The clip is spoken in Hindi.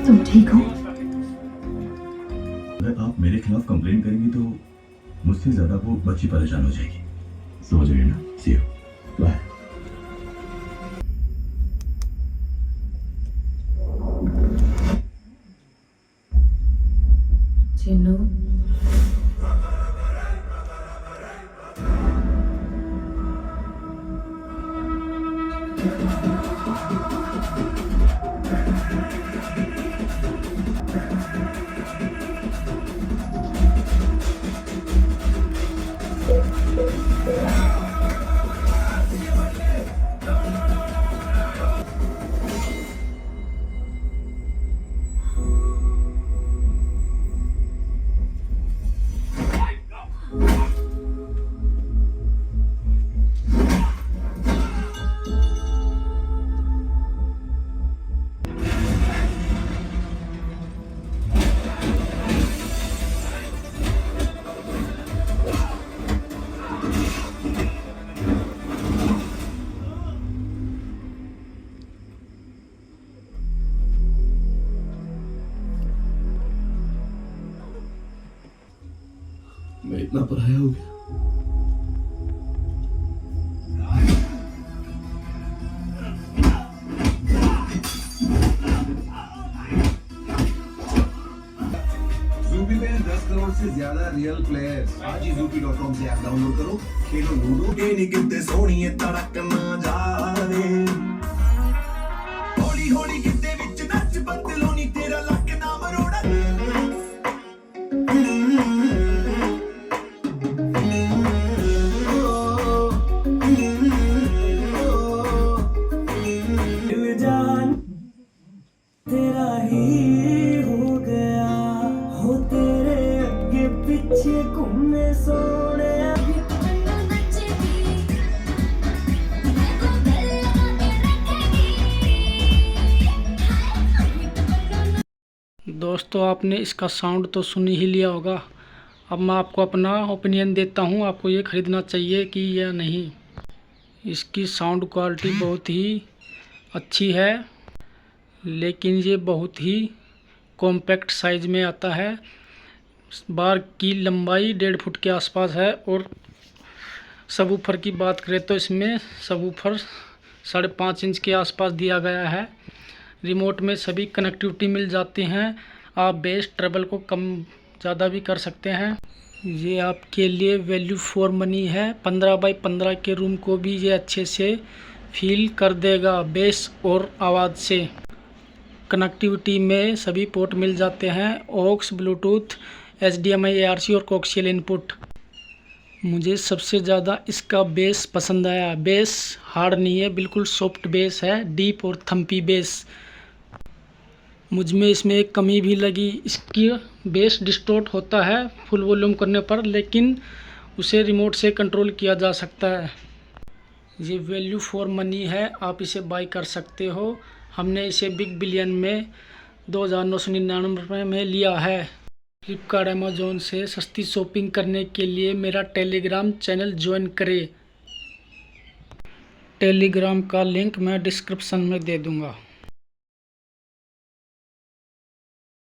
तुम ठीक हो? अगर आप मेरे खिलाफ कंप्लेन करेंगी तो मुझसे ज्यादा वो बच्ची परेशान हो जाएगी, समझ रही है ना? सी यू, बाय। चिन्नू, मैं इतना पराया हो गया। ज़ूबी में 10 करोड़ से ज्यादा रियल प्लेयर्स। आज ही Zubi.com से ऐप डाउनलोड करो, खेलो लूडो। कितने सोहणीए तड़क ना जावे, हौली हौली गिद्दे विच नच बदलो नी तेरा लक ना मरोड़ा। जान तेरा ही हो गया हो, तेरे अगे पीछे घूमे सोने। दोस्तों, आपने इसका साउंड तो सुन ही लिया होगा। अब मैं आपको अपना ओपिनियन देता हूँ, आपको ये ख़रीदना चाहिए कि या नहीं। इसकी साउंड क्वालिटी बहुत ही अच्छी है, लेकिन ये बहुत ही कॉम्पैक्ट साइज़ में आता है। बार की लंबाई 1.5 फुट के आसपास है। और सबवूफर की बात करें तो इसमें सबवूफर 5.5 इंच के आसपास दिया गया है। रिमोट में सभी कनेक्टिविटी मिल जाती हैं। आप बेस ट्रबल को कम ज़्यादा भी कर सकते हैं। ये आपके लिए वैल्यू फॉर मनी है। 15 बाई 15 के रूम को भी ये अच्छे से फील कर देगा बेस और आवाज़ से। कनेक्टिविटी में सभी पोर्ट मिल जाते हैं, ऑक्स, ब्लूटूथ, HDMI, ARC और कोक्सियल इनपुट। मुझे सबसे ज़्यादा इसका बेस पसंद आया। बेस हार्ड नहीं है, बिल्कुल सॉफ्ट बेस है, डीप और थम्पी बेस। मुझ में इसमें एक कमी भी लगी, इसकी बेस डिस्टॉर्ट होता है फुल वॉल्यूम करने पर, लेकिन उसे रिमोट से कंट्रोल किया जा सकता है। ये वैल्यू फॉर मनी है, आप इसे बाई कर सकते हो। हमने इसे बिग बिलियन में 2,999 रुपये में लिया है। फ्लिपकार्ट, अमेज़ॉन से सस्ती शॉपिंग करने के लिए मेरा टेलीग्राम चैनल ज्वाइन करें। टेलीग्राम का लिंक मैं डिस्क्रिप्शन में दे दूँगा।